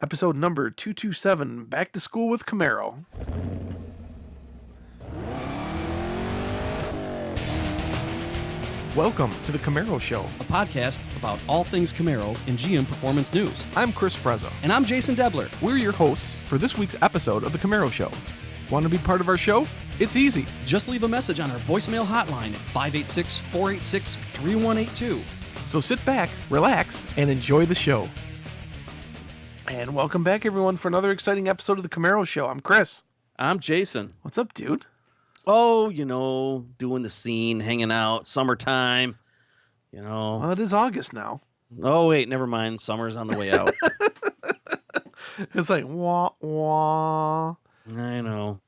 Episode number 227, Back to School with Camaro. Welcome to the Camaro Show. A podcast about all things Camaro and GM Performance News. I'm Chris Frezza. And I'm Jason Debler. We're your hosts for this week's episode of the Camaro Show. Want to be part of our show? It's easy. Just leave a message on our voicemail hotline at 586-486-3182. So sit back, relax, and enjoy the show. And welcome back, everyone, for another exciting episode of the Camaro Show. I'm Chris. I'm Jason. What's up, dude? Oh, doing the scene, hanging out, summertime, Well, it is August now. Oh, wait, never mind. Summer's on the way out. It's like, wah, wah. I know.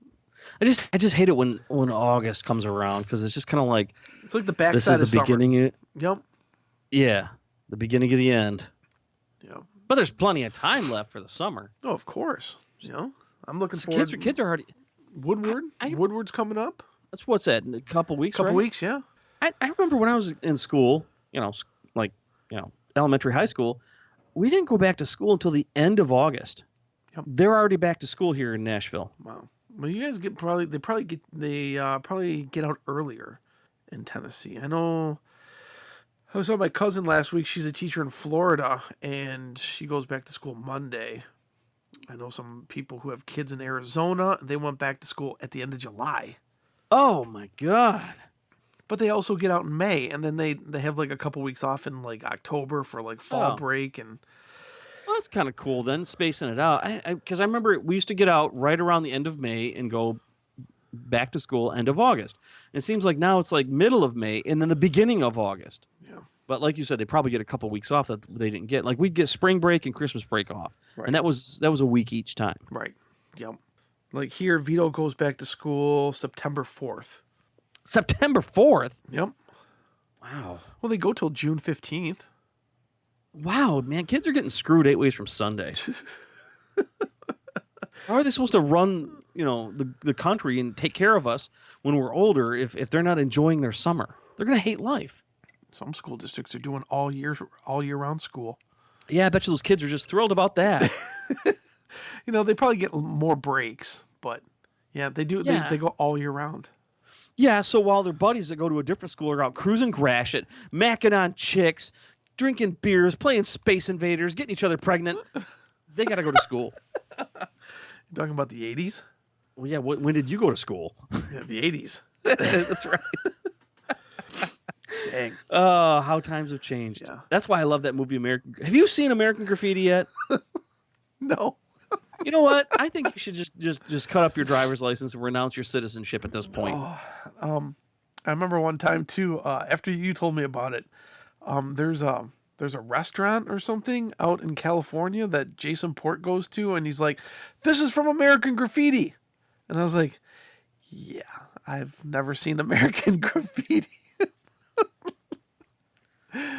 I just hate it when August comes around because it's just kind of like... It's like the backside of summer. This is the beginning of... Yep. Yeah, the beginning of the end. Yep. But there's plenty of time left for the summer. Oh, of course. I'm looking forward. Kids are already... Woodward? Woodward's coming up? That's what's that, in a couple weeks, right? Weeks, yeah. I remember when I was in school, elementary, high school, we didn't go back to school until the end of August. Yep. They're already back to school here in Nashville. Wow. Well, you guys probably get out earlier in Tennessee. I know. I was with my cousin last week. She's a teacher in Florida, and she goes back to school Monday. I know some people who have kids in Arizona. They went back to school at the end of July. Oh, my God. But they also get out in May, and then they have like a couple weeks off in like October for like fall break. And well, that's kind of cool then, spacing it out. Because I remember we used to get out right around the end of May and go back to school end of August. It seems like now it's like middle of May and then the beginning of August. Yeah. But like you said, they probably get a couple weeks off that they didn't get. Like we'd get spring break and Christmas break off. Right. And that was a week each time. Right. Yep. Like here, Vito goes back to school September 4th. September 4th? Yep. Wow. Well, they go till June 15th. Wow, man. Kids are getting screwed 8 weeks from Sunday. How are they supposed to run, the country and take care of us when we're older if they're not enjoying their summer? They're going to hate life. Some school districts are doing all year round school. Yeah, I bet you those kids are just thrilled about that. They probably get more breaks, but yeah, they do. Yeah. They go all year round. Yeah, so while their buddies that go to a different school are out cruising Gratiot, macking on chicks, drinking beers, playing Space Invaders, getting each other pregnant, they got to go to school. You talking about the 80s? Well, yeah, when did you go to school? Yeah, the 80s. That's right. Dang. Oh, how times have changed. Yeah. That's why I love that movie, American. Have you seen American Graffiti yet? No. You know what? I think you should just cut up your driver's license and renounce your citizenship at this point. I remember one time too. After you told me about it, there's a restaurant or something out in California that Jason Port goes to, and he's like, "This is from American Graffiti," and I was like, "Yeah, I've never seen American Graffiti."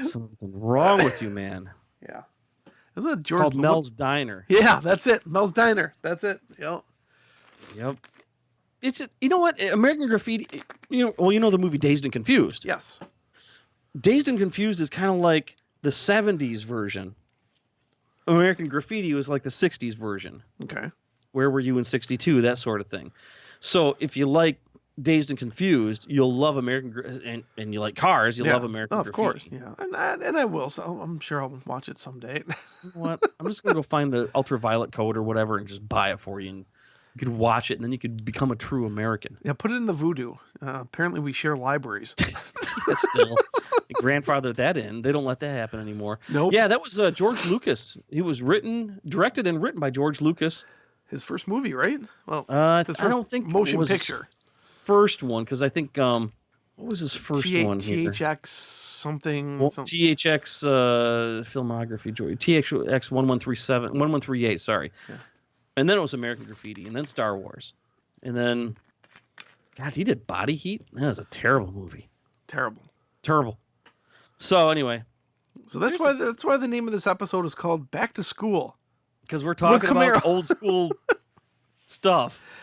Something wrong with you, man. Yeah. Isn't it George called Mel's Diner? Yeah, that's it. Mel's Diner. That's it. Yep. It's just, you know what? American Graffiti, the movie Dazed and Confused. Yes. Dazed and Confused is kind of like the 70s version. American Graffiti was like the 60s version. Okay. Where were you in 62? That sort of thing. So if you like Dazed and Confused, you'll love American, and you like cars, you'll love American Graffiti. Of course, yeah, and I will. So I'm sure I'll watch it someday. You know what? I'm just gonna go find the ultraviolet code or whatever and just buy it for you, and you could watch it, and then you could become a true American. Yeah, put it in the Voodoo. Apparently, we share libraries. Still, grandfather that in. They don't let that happen anymore. Nope. Yeah, that was George Lucas. He was directed and written by George Lucas. His first movie, right? Well, his first I don't think motion picture. First one, because I think what was his first one? THX something. THX filmography, THX 1138. Sorry, yeah. And then it was American Graffiti, and then Star Wars, and then God, he did Body Heat. That was a terrible movie. Terrible. So anyway, that's why the name of this episode is called Back to School, because we're talking about old school stuff.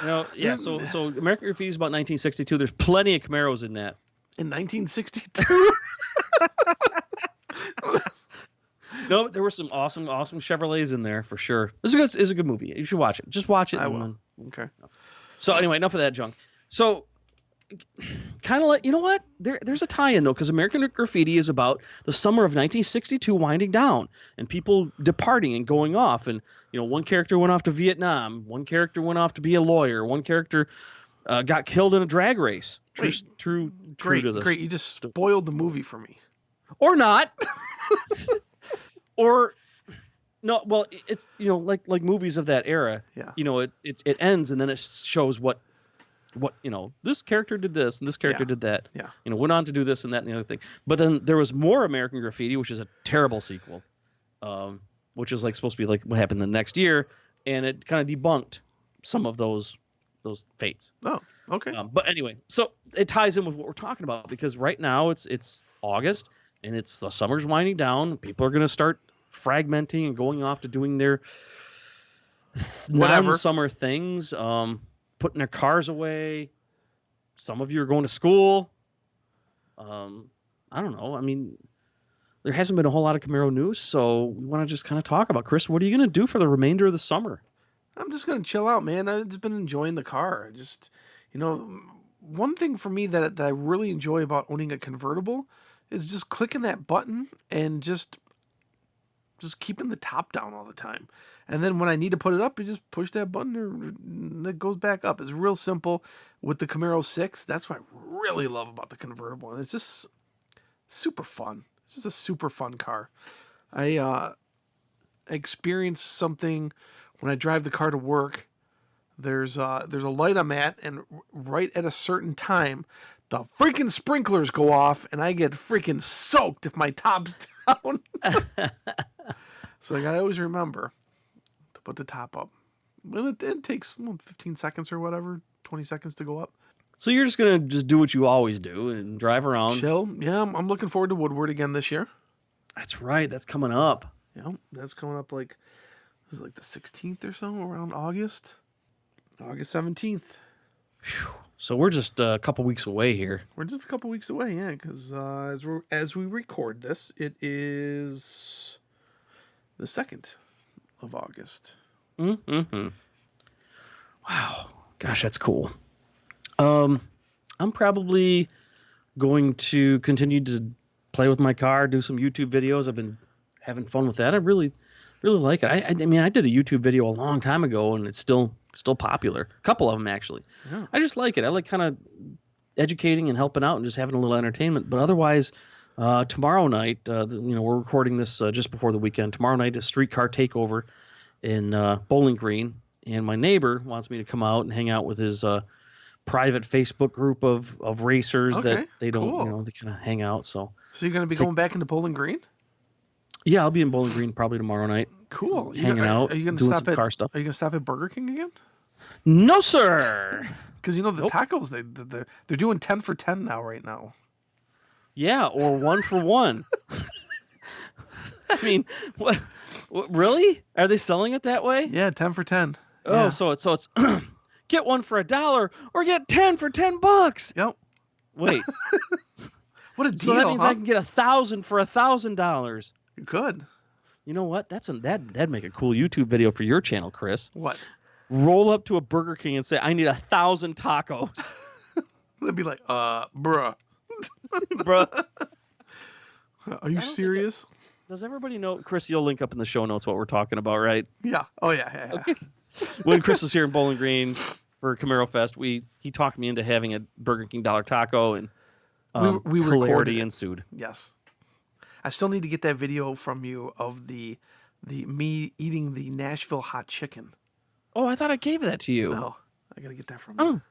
So American Graffiti is about 1962. There's plenty of Camaros in that. In 1962? No, there were some awesome Chevrolets in there for sure. It's a good movie. You should watch it. Just watch it. I will. Okay. So anyway, enough of that junk. So kind of like, you know what? There's a tie-in though, because American Graffiti is about the summer of 1962 winding down and people departing and going off. And one character went off to Vietnam, one character went off to be a lawyer, one character got killed in a drag race. True to this. Great. You just spoiled the movie for me. Or not. Or no. Well, it's like movies of that era. Yeah. It ends and then it shows what this character did this and this character did that. Yeah. Went on to do this and that and the other thing. But then there was more American Graffiti, which is a terrible sequel, which is supposed to be like what happened the next year, and it kind of debunked some of those fates. Oh, okay. But anyway, so it ties in with what we're talking about because right now it's August and it's the summer's winding down. People are going to start fragmenting and going off to doing their non-summer things. Putting their cars away. Some of you are going to school. I don't know. I mean, there hasn't been a whole lot of Camaro news, so we want to just kind of talk about, Chris, what are you going to do for the remainder of the summer? I'm just going to chill out, man. I've just been enjoying the car. Just, one thing for me that I really enjoy about owning a convertible is just clicking that button and just keeping the top down all the time. And then when I need to put it up, you just push that button and it goes back up. It's real simple with the Camaro 6. That's what I really love about the convertible. And it's just super fun. It's just a super fun car. I experienced something when I drive the car to work. There's a light I'm at, and right at a certain time, the freaking sprinklers go off, and I get freaking soaked if my top's down. So I gotta always remember to put the top up. Well, it takes 15 seconds or whatever, 20 seconds to go up. So you're just gonna do what you always do and drive around. Chill. Yeah, I'm looking forward to Woodward again this year. That's right. That's coming up. Yeah, that's coming up the 16th or so, around August 17th. Whew. So we're just a couple weeks away here. We're just a couple weeks away, yeah, because as we record this, it is the 2nd of August. Mm-hmm. Wow. Gosh, that's cool. I'm probably going to continue to play with my car, do some YouTube videos. I've been having fun with that. I really like it. I mean, I did a YouTube video a long time ago, and it's still popular. A couple of them, actually. Yeah. I just like it. I like kind of educating and helping out and just having a little entertainment. But otherwise, tomorrow night, we're recording this just before the weekend. Tomorrow night is Streetcar Takeover in Bowling Green, and my neighbor wants me to come out and hang out with his private Facebook group of racers that they don't, cool. They kind of hang out. So you're going to be going back into Bowling Green? Yeah, I'll be in Bowling Green probably tomorrow night. Cool. Hanging out. Are you going to stop at car stuff? Are you going to stop at Burger King again? No, sir. Because tacos they're doing 10 for 10 now right now. Yeah, or 1 for 1. I mean, what? Really? Are they selling it that way? Yeah, 10 for 10. Oh, yeah. so it's get 1 for $1 or get 10 for $10. Yep. Wait. What a deal! So that means I can get 1,000 for $1,000. You could. You know what? That'd make a cool YouTube video for your channel, Chris. What? Roll up to a Burger King and say, "I need 1,000 tacos." They'd be like, bruh. Bruh. Are you serious? Does everybody know? Chris, you'll link up in the show notes what we're talking about, right? Yeah. Oh, yeah. Okay. When Chris was here in Bowling Green for Camaro Fest, he talked me into having a Burger King $1 taco, and we hilarity ensued. Yes. I still need to get that video from you of the me eating the Nashville hot chicken. Oh, I thought I gave that to you. No, I got to get that from you.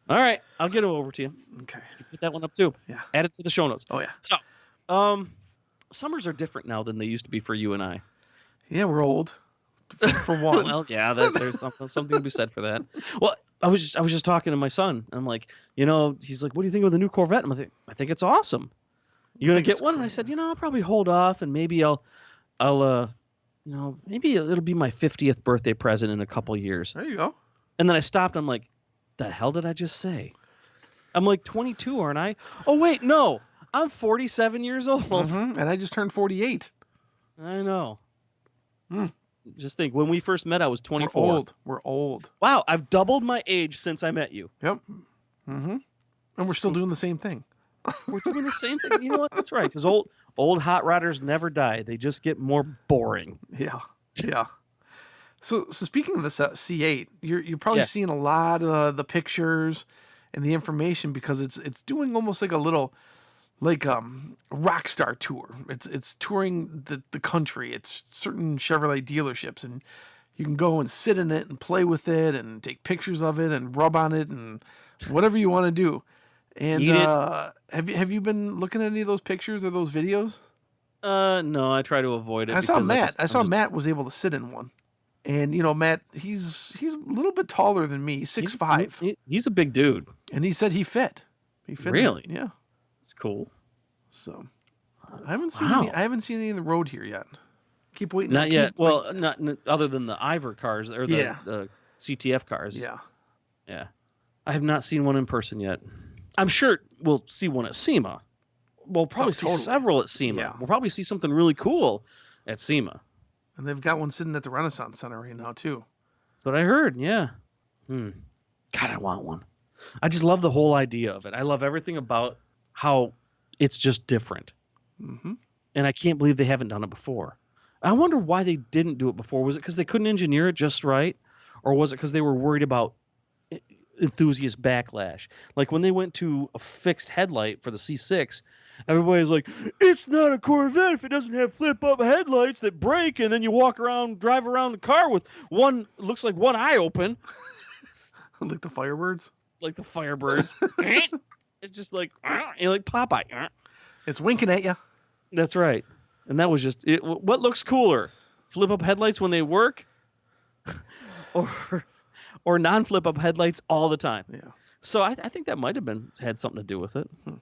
All right. I'll get it over to you. Okay. Put that one up too. Yeah. Add it to the show notes. Oh, yeah. So, summers are different now than they used to be for you and I. Yeah, we're old. For one. Well, yeah, there's something to be said for that. Well, I was just talking to my son. I'm like, he's like, "What do you think of the new Corvette?" I'm like, "I think it's awesome." You gonna get one? Great. And I said, I'll probably hold off, and maybe I'll maybe it'll be my 50th birthday present in a couple years. There you go. And then I stopped. I'm like, the hell did I just say? I'm like 22, aren't I? Oh wait, no, I'm 47 years old. Mm-hmm. And I just turned 48. I know. Mm. Just think, when we first met, I was 24. We're old. Wow, I've doubled my age since I met you. Yep. Mm-hmm. And we're still doing the same thing. We're doing the same thing. You know what? That's right. Because old hot rodders never die. They just get more boring. Yeah. Yeah. So speaking of this C8, you're probably seeing a lot of the pictures and the information because it's doing almost like a little rock star tour. It's touring the country. It's certain Chevrolet dealerships, and you can go and sit in it and play with it and take pictures of it and rub on it and whatever you want to do. And have you been looking at any of those pictures or those videos? No, I try to avoid it. I saw Matt. Matt was able to sit in one. And Matt, he's a little bit taller than me. He's 6'5". He's a big dude. And he said he fit. Really? Yeah. It's cool. So I haven't seen any in the road here yet. Keep waiting. Not yet. Well, not other than the Ivor cars or the CTF cars. Yeah. Yeah. I have not seen one in person yet. I'm sure we'll see one at SEMA. We'll probably see several at SEMA. Yeah. We'll probably see something really cool at SEMA. And they've got one sitting at the Renaissance Center right now too. That's what I heard. Yeah. God, I want one. I just love the whole idea of it. I love everything about how it's just different. Mm-hmm. And I can't believe they haven't done it before. I wonder why they didn't do it before. Was it because they couldn't engineer it just right? Or was it because they were worried about enthusiast backlash? Like when they went to a fixed headlight for the C6, everybody's like, it's not a Corvette if it doesn't have flip-up headlights that break and then you drive around the car with looks like one eye open. Like the Firebirds? Like the Firebirds. It's just like Popeye. It's winking at you. That's right. And that was just it. What looks cooler? Flip-up headlights when they work? or non-flip-up headlights all the time? Yeah. So I think that might have had something to do with it. Well,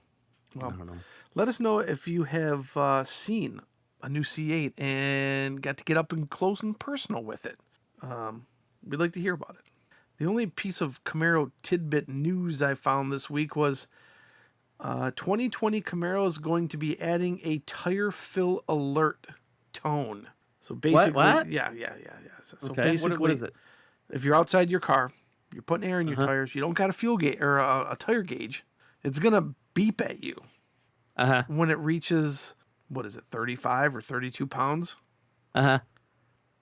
I don't know. Let us know if you have seen a new C8 and got to get up and close and personal with it. We'd like to hear about it. The only piece of Camaro tidbit news I found this week was 2020 Camaro is going to be adding a tire fill alert tone. So basically, what? Yeah. So Okay. basically, What is it? If you're outside your car, you're putting air in your tires, you don't got a fuel gauge or a tire gauge, it's gonna beep at you when it reaches 35 or 32 pounds. That's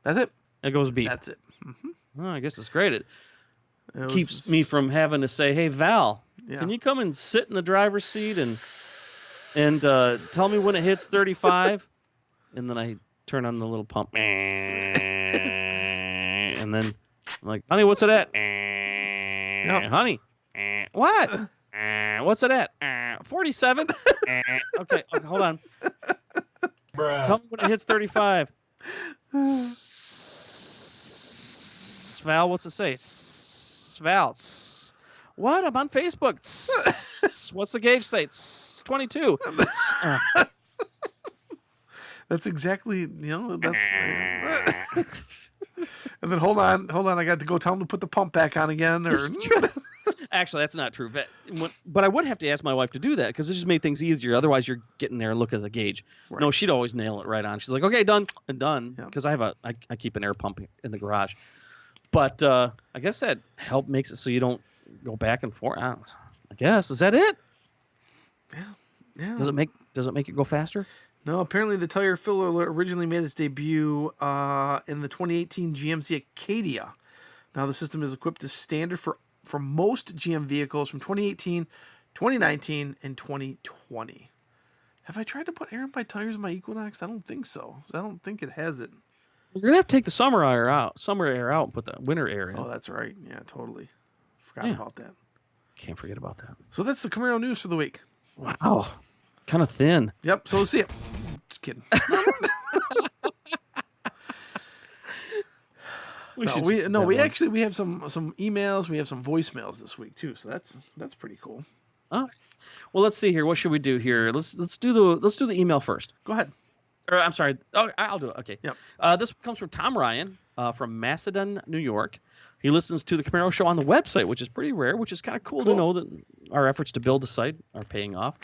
it. It goes beep. That's it. Mm-hmm. Oh, I guess it's great. It keeps me from having to say, "Hey, Val, can you come and sit in the driver's seat and tell me when it hits 35?" And then I turn on the little pump, and then I'm like, "Honey, what's it at?" Honey, what? What's it at? 47. Okay, hold on. Tell me when it hits 35. Val, what's it say? Val. What? I'm on Facebook. What's the gauge say? 22. That's exactly, that's. And then hold on, I got to go tell him to put the pump back on again. Or Actually, that's not true. But I would have to ask my wife to do that because it just made things easier. Otherwise, you're getting there and looking at the gauge. Right. No, she'd always nail it right on. She's like, "Okay, done," because I keep an air pump in the garage. But I guess that makes it so you don't go back and forth. I guess, is that it? Yeah. Does it make it go faster? No, apparently the tire fill alert originally made its debut in the 2018 GMC Acadia. Now the system is equipped as standard for most GM vehicles from 2018, 2019, and 2020. Have I tried to put air in my tires in my Equinox? I don't think so. I don't think it has it. You're gonna have to take the summer air out, and put the winter air in. Oh, that's right. Yeah, totally. Forgot about that. Can't forget about that. So that's the Camaro news for the week. Wow, kind of thin. Yep. So see it. Just kidding. We have some emails. We have some voicemails this week too. So that's pretty cool. Oh, well, let's see here. What should we do here? Let's do the email first. Go ahead. Or I'm sorry. Oh, I'll do it. Okay. Yep. This comes from Tom Ryan from Macedon, New York. He listens to the Camaro Show on the website, which is pretty rare, which is kind of cool to know that our efforts to build the site are paying off.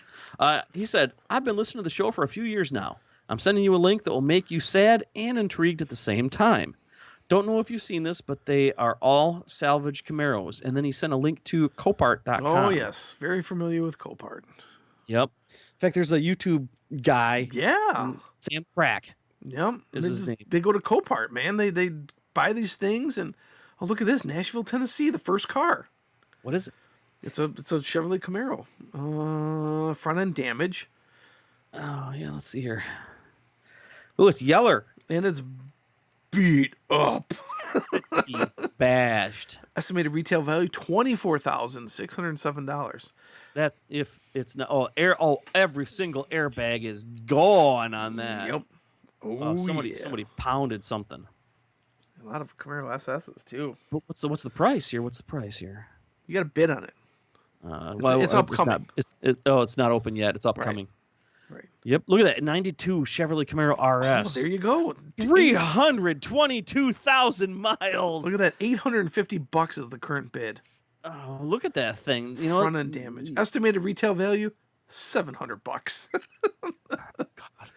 He said, "I've been listening to the show for a few years now. I'm sending you a link that will make you sad and intrigued at the same time. Don't know if you've seen this, but they are all salvage Camaros. And then he sent a link to Copart.com. Oh, yes. Very familiar with Copart. Yep. In fact, there's a YouTube guy. Yeah. Sam Crack. Yep. Is his name. They go to Copart, man. They buy these things, and oh, look at this. Nashville, Tennessee, the first car. What is it? It's a Chevrolet Camaro. Front end damage. Oh, yeah, let's see here. Oh, it's Yeller. And it's beat up. He bashed. Estimated retail value $24,607. That's if it's not. Every single airbag is gone on that. Yep. Somebody pounded something. A lot of Camaro SSs too. What's the price here? What's the price here? You got to bid on it. It's upcoming. It's not open yet. It's upcoming. Right. Yep. Look at that. 92 Chevrolet Camaro RS. Oh, there you go. 322,000 miles. Look at that. $850 is the current bid. Oh, look at that thing. Front end damage. Estimated retail value $700. God.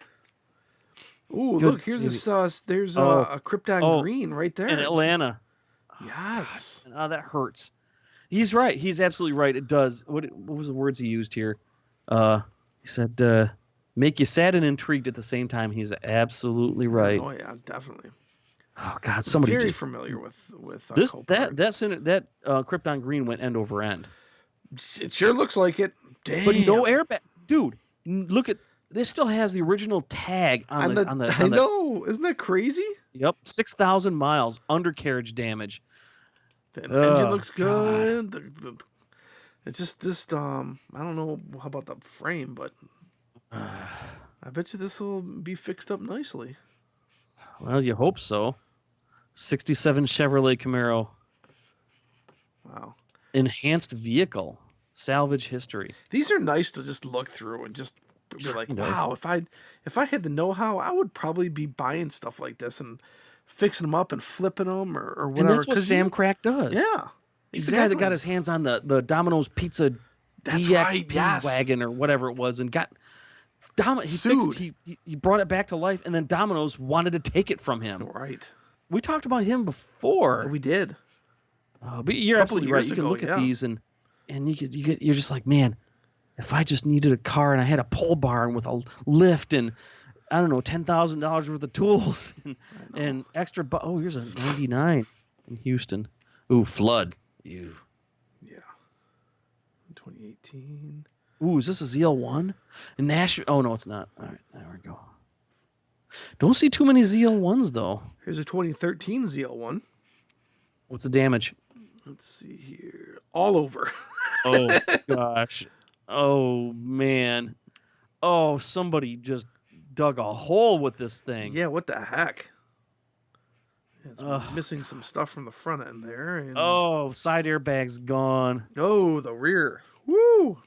Ooh, look, here's there's a Krypton green right there. In Atlanta. Yes. God. Oh, that hurts. He's right. He's absolutely right. It does. What was the words he used here? He said, make you sad and intrigued at the same time. He's absolutely right. Oh, yeah, definitely. Oh, God. Somebody very familiar with this. Copart. That Krypton green went end over end. It sure looks like it. Damn. But no airbag. Dude, look at this. Still has the original tag on the. I know. Isn't that crazy? Yep. 6,000 miles. Undercarriage damage. The engine looks good. It's just I don't know how about the frame, but I bet you this will be fixed up nicely. Well, you hope so. 67 Chevrolet Camaro. Wow. Enhanced vehicle. Salvage history. These are nice to just look through and just be like, wow, if I had the know-how, I would probably be buying stuff like this and fixing them up and flipping them or whatever. And that's what Sam Crack does. Yeah. He's the guy that got his hands on the Domino's Pizza DXP wagon or whatever it was and got he brought it back to life, and then Domino's wanted to take it from him. Right. We talked about him before. We did. But you're absolutely right. You can look at these and you're just like, man, if I just needed a car and I had a pole barn with a lift and I don't know, $10,000 worth of tools and extra. Here's a 99 in Houston. Ooh, flood. Ew. Yeah. 2018. Ooh, is this a ZL1? In Nashville? Oh, no, it's not. All right, there we go. Don't see too many ZL1s, though. Here's a 2013 ZL1. What's the damage? Let's see here. All over. Oh, gosh. Oh, man. Oh, somebody just dug a hole with this thing. Yeah, what the heck? It's missing some stuff from the front end there. And... side airbag's gone. Oh, the rear. Woo!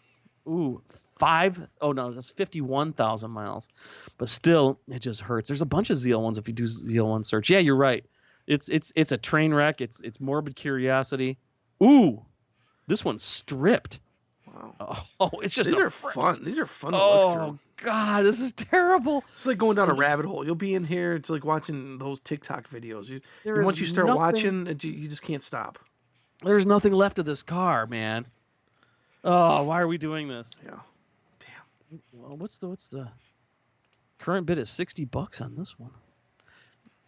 Ooh, that's 51,000 miles. But still, it just hurts. There's a bunch of ZL1s if you do ZL1 search. Yeah, you're right. It's a train wreck. It's morbid curiosity. Ooh, this one's stripped. Wow. Oh, it's just These are fun. These are fun to look through. Oh, God, this is terrible. It's like going down a rabbit hole. You'll be in here. It's like watching those TikTok videos. Once you start watching, you just can't stop. There's nothing left of this car, man. Oh, why are we doing this? Yeah. Damn. Well, what's the current bid is $60 on this one.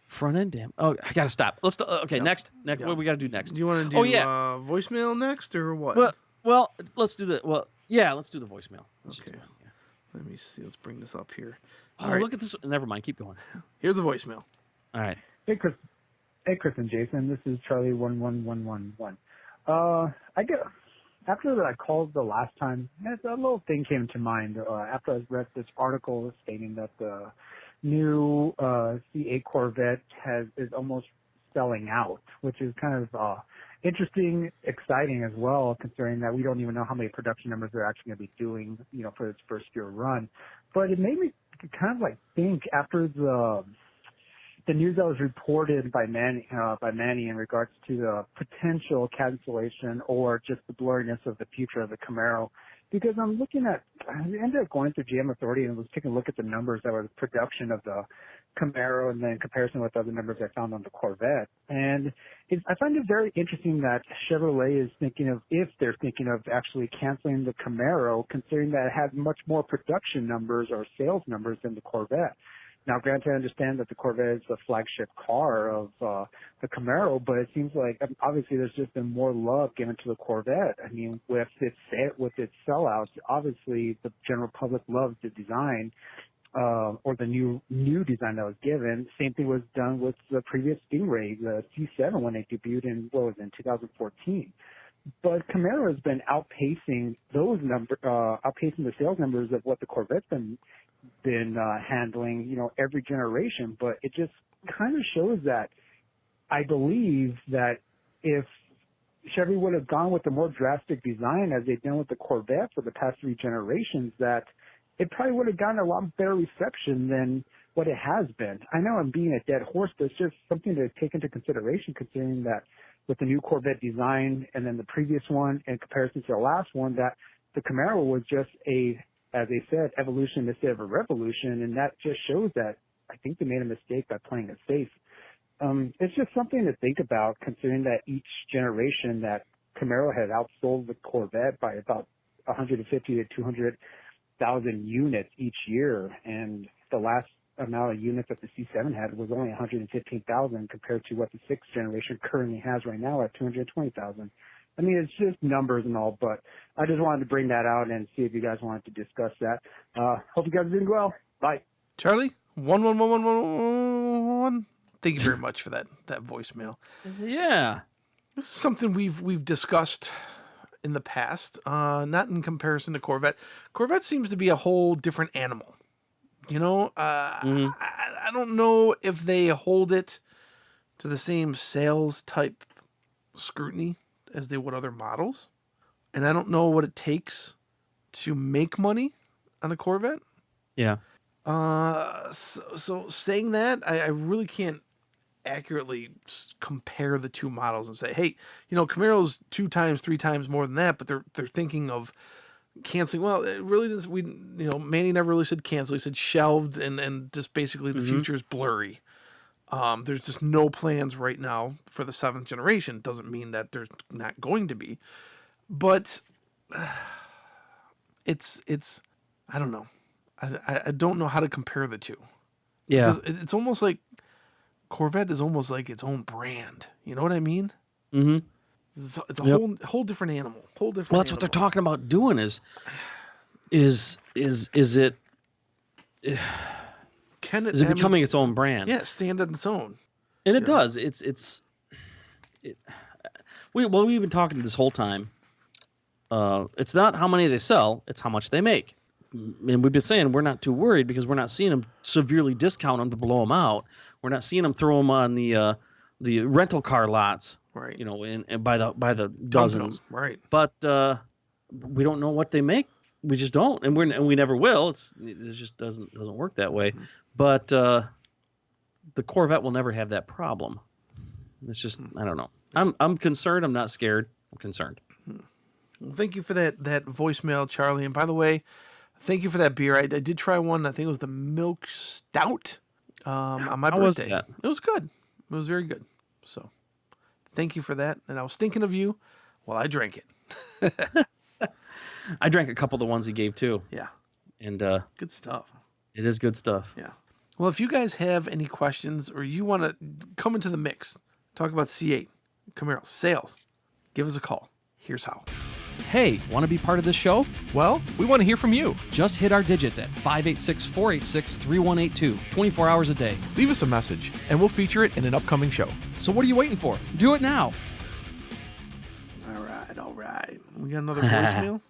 Front end damn. Oh, I gotta stop. Let's next. What do we gotta do next? Do you want to do voicemail next or what? Well, let's do the let's do the voicemail. Okay. Let me see. Let's bring this up here. Oh, look at this. Never mind. Keep going. Here's the voicemail. All right. Hey, Chris and Jason. This is Charlie11111. After I called the last time, a little thing came to mind. After I read this article stating that the new C8 Corvette is almost selling out, which is kind of interesting, exciting as well, considering that we don't even know how many production numbers they're actually going to be doing, for its first year run. But it made me kind of like think after the news that was reported by Manny in regards to the potential cancellation or just the blurriness of the future of the Camaro. because I ended up going through GM Authority and was taking a look at the numbers that were the production of the Camaro and then in comparison with other numbers I found on the Corvette. And I find it very interesting that Chevrolet is if they're thinking of actually canceling the Camaro, considering that it has much more production numbers or sales numbers than the Corvette. Now, granted, I understand that the Corvette is the flagship car of the Camaro, but it seems like obviously there's just been more love given to the Corvette. I mean, with its sellouts, obviously the general public loves the design or the new design that was given. Same thing was done with the previous Stingray, the C7, when it debuted in 2014. But Camaro has been outpacing outpacing the sales numbers of what the Corvette's been handling, every generation. But it just kind of shows that I believe that if Chevy would have gone with a more drastic design as they've done with the Corvette for the past 3 generations, that it probably would have gotten a lot better reception than what it has been. I know I'm being a dead horse, but it's just something to take into consideration, considering that with the new Corvette design and then the previous one in comparison to the last one, that the Camaro was just as they said, evolution instead of a revolution, and that just shows that I think they made a mistake by playing it safe. It's just something to think about, considering that each generation that Camaro had outsold the Corvette by about 150 to 200,000 units each year, and the last amount of units that the C7 had was only 115,000 compared to what the 6th generation currently has right now at 220,000. I mean, it's just numbers and all, but I just wanted to bring that out and see if you guys wanted to discuss that. Hope you guys are doing well. Bye. Charlie, 1111111. Thank you very much for that voicemail. Yeah. This is something we've discussed in the past, not in comparison to Corvette. Corvette seems to be a whole different animal. I don't know if they hold it to the same sales type scrutiny as they would other models. And I don't know what it takes to make money on a Corvette. Yeah. So saying that, I really can't accurately compare the two models and say, hey, Camaro's 2 times, 3 times more than that, but they're thinking of canceling. Well, it really doesn't. Manny never really said cancel. He said shelved, and just basically the future's blurry. There's just no plans right now for the 7th generation. Doesn't mean that there's not going to be, but it's I don't know. I don't know how to compare the two. Yeah. Because it's almost like Corvette is almost like its own brand. You know what I mean? Mm-hmm. It's a whole different animal. Well, that's what they're talking about doing is it becoming its own brand? Yeah, stand on its own. And it does. We've been talking this whole time. It's not how many they sell; it's how much they make. And we've been saying we're not too worried because we're not seeing them severely discount them to blow them out. We're not seeing them throw them on the rental car lots, right? And by the dozens, right? But we don't know what they make. We just don't, and we never will. It just doesn't work that way. Mm-hmm. But the Corvette will never have that problem. It's just I don't know. I'm concerned. I'm not scared. I'm concerned. Well, thank you for that voicemail, Charlie. And by the way, thank you for that beer. I did try one. I think it was the milk stout on my birthday. Was that? It was good. It was very good. So thank you for that. And I was thinking of you while I drank it. I drank a couple of the ones he gave too. Yeah. And good stuff. It is good stuff. Yeah. Well, if you guys have any questions or you want to come into the mix, talk about C8, Camaro, sales, give us a call. Here's how. Hey, want to be part of this show? Well, we want to hear from you. Just hit our digits at 586-486-3182, 24 hours a day. Leave us a message, and we'll feature it in an upcoming show. So what are you waiting for? Do it now. All right. We got another voicemail?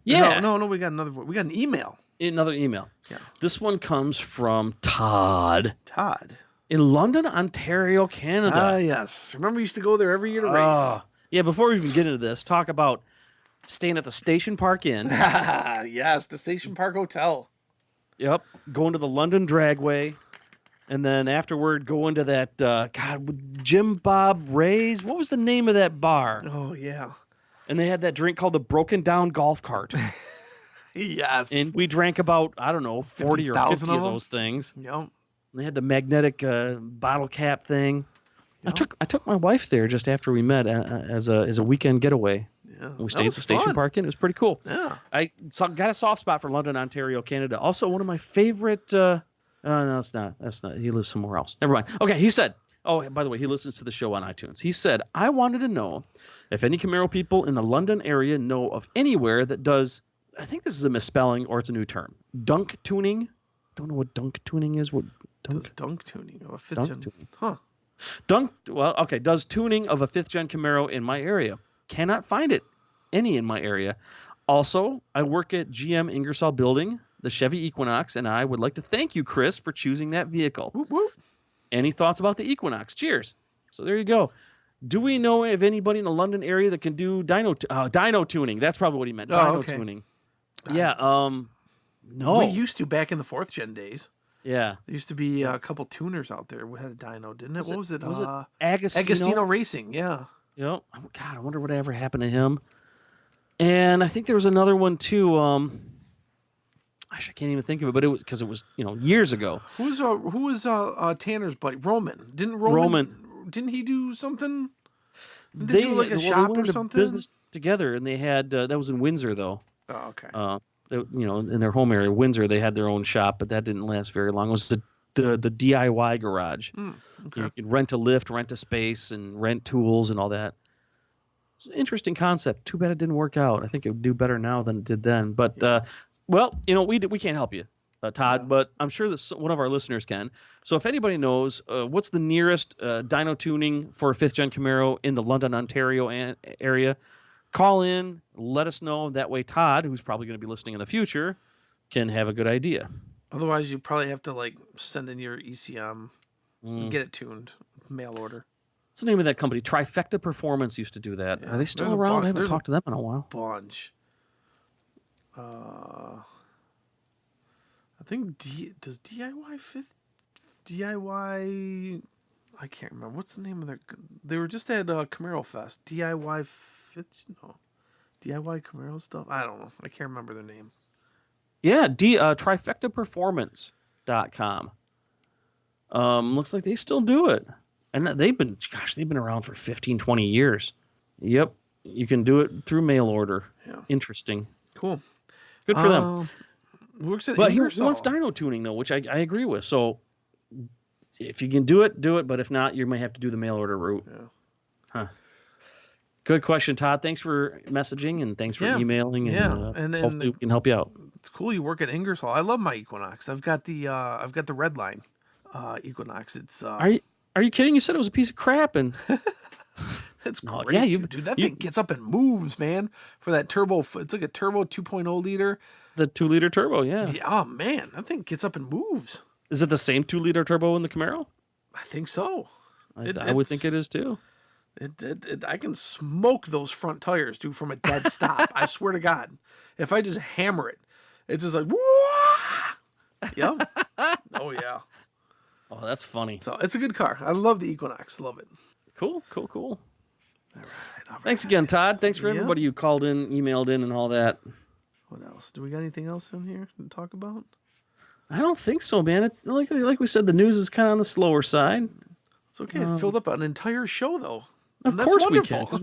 Yeah. No, we got another we got an email. Another email. Yeah. This one comes from Todd. Todd. In London, Ontario, Canada. Ah, yes. Remember we used to go there every year to race. Yeah, before we even get into this, talk about staying at the Station Park Inn. Yes, the Station Park Hotel. Yep. Going to the London Dragway. And then afterward, going to that, Jim Bob Ray's. What was the name of that bar? Oh, yeah. And they had that drink called the Broken Down Golf Cart. Yes. And we drank about, I don't know, 40 or 50,000 50 of of them? those things. Yep. They had the magnetic bottle cap thing. Yep. I took my wife there just after we met as a weekend getaway. Yeah. We That stayed at was the station fun. park and it was pretty cool. Yeah. I got a soft spot for London, Ontario, Canada. Also, one of my favorite. No, it's not. That's not. He lives somewhere else. Never mind. Okay, he said. Oh, by the way, he listens to the show on iTunes. He said, I wanted to know if any Camaro people in the London area know of anywhere that does. I think this is a misspelling or it's a new term. Dunk tuning. Don't know what dunk tuning is. What Does dunk tuning of a fifth Dunk gen? tuning. Huh. Does tuning of a 5th gen Camaro in my area. Cannot find it any in my area. Also, I work at GM Ingersoll Building, the Chevy Equinox, and I would like to thank you, Chris, for choosing that vehicle. Whoop, whoop. Any thoughts about the Equinox? Cheers. So there you go. Do we know of anybody in the London area that can do dyno tuning? That's probably what he meant. Dyno okay. tuning. Yeah. No. We used to back in the 4th gen days. Yeah. There used to be a couple tuners out there. We had a dyno, didn't it? What was it? Was it Agostino? Agostino Racing. Yeah. Yep. God, I wonder what ever happened to him. And I think there was another one too. Gosh, I can't even think of it, but it was because it was years ago. Who was Tanner's buddy? Roman. Didn't he do something? Did they do like a shop they or something? Business together, and they had that was in Windsor though. Oh, okay. In their home area, Windsor, they had their own shop, but that didn't last very long. It was the DIY garage. Okay. You could rent a lift, rent a space, and rent tools and all that. It's an interesting concept. Too bad it didn't work out. I think it would do better now than it did then. But we can't help you, Todd. But I'm sure that one of our listeners can. So if anybody knows what's the nearest dyno tuning for a 5th gen Camaro in the London, Ontario area, call in, let us know. That way Todd, who's probably going to be listening in the future, can have a good idea. Otherwise, you probably have to send in your ECM and get it tuned, mail order. What's the name of that company? Trifecta Performance used to do that. Yeah. Are they still around? I haven't talked to them in a while. Bunch. I think does DIY? I can't remember. What's the name of their? They were just at Camaro Fest. DIY Camaro stuff. I don't know. I can't remember their name. Yeah, trifectaperformance.com. Looks like they still do it. And they've been around for 15, 20 years. Yep. You can do it through mail order. Yeah. Interesting. Cool. Good for them. Works at But he Ingersoll. wants dyno tuning, though, which I agree with. So if you can do it. But if not, you may have to do the mail order route. Yeah. Huh. Good question, Todd. Thanks for messaging and thanks for emailing. And hopefully we can help you out. It's cool you work at Ingersoll. I love my Equinox. I've got the red line Equinox. It's Are you kidding? You said it was a piece of crap and it's No, great. yeah, dude. That thing gets up and moves, man. For that turbo, it's like a turbo 2.0 liter. The 2-liter turbo, yeah. Yeah, oh man, that thing gets up and moves. Is it the same 2-liter turbo in the Camaro? I think so. I would think it is too. I can smoke those front tires, dude, from a dead stop. I swear to God. If I just hammer it, it's just like, whoa! Yep. Oh, yeah. Oh, that's funny. So it's a good car. I love the Equinox. Love it. Cool. All right. Thanks again, Todd. Thanks for everybody who called in, emailed in, and all that. What else? Do we got anything else in here to talk about? I don't think so, man. It's like we said, the news is kind of on the slower side. It's okay. It filled up an entire show, though. Of course we can. 'Cause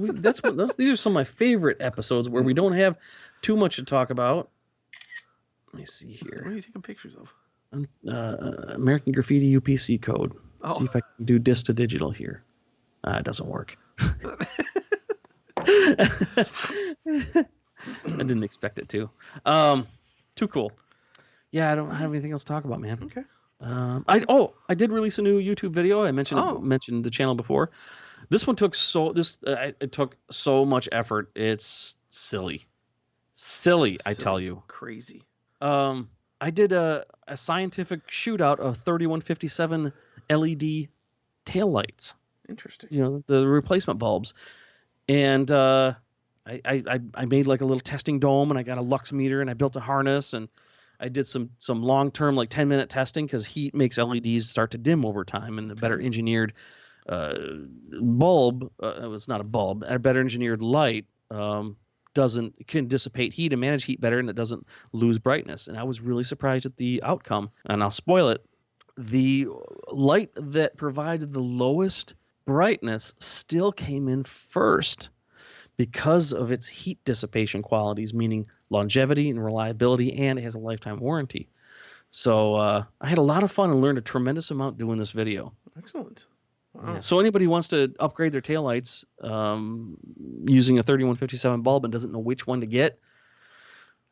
these are some of my favorite episodes where we don't have too much to talk about. Let me see here. What are you taking pictures of? American Graffiti UPC code. See if I can do dis to digital here. It doesn't work. I didn't expect it to. Too cool. Yeah, I don't have anything else to talk about, man. Okay. I did release a new YouTube video. I mentioned the channel before. This one took it took so much effort. It's silly, I tell you. Crazy. I did a scientific shootout of 3157 LED taillights. Interesting. The replacement bulbs, and I made like a little testing dome, and I got a lux meter, and I built a harness, and I did some long-term, like 10-minute testing, because heat makes LEDs start to dim over time, and a better engineered bulb, it was not a bulb, a better engineered light can dissipate heat and manage heat better, and it doesn't lose brightness. And I was really surprised at the outcome. And I'll spoil it. The light that provided the lowest brightness still came in first because of its heat dissipation qualities, meaning longevity and reliability, and it has a lifetime warranty. So I had a lot of fun and learned a tremendous amount doing this video. Excellent. Wow. Yeah. So anybody who wants to upgrade their taillights using a 3157 bulb and doesn't know which one to get,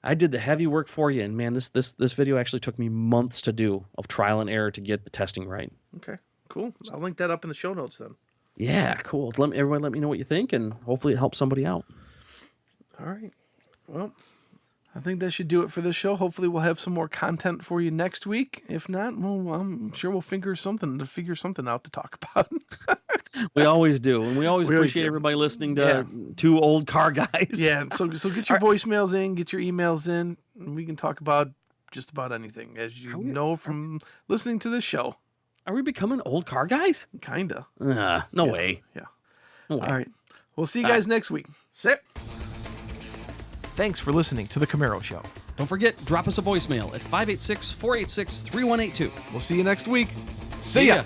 I did the heavy work for you. And man, this video actually took me months to do of trial and error to get the testing right. Okay, cool. I'll link that up in the show notes then. Yeah, cool. Everyone let me know what you think, and hopefully it helps somebody out. All right. Well, I think that should do it for this show. Hopefully we'll have some more content for you next week. If not, well, I'm sure we'll figure something out to talk about. We always do, and we always appreciate everybody listening to two old car guys. Yeah, so get your voicemails in, get your emails in, and we can talk about just about anything, as you know from listening to this show. Are we becoming old car guys? Kinda. No way. Yeah. No way. All right. We'll see you guys next week. Sit. Thanks for listening to The Camaro Show. Don't forget, drop us a voicemail at 586-486-3182. We'll see you next week. See ya.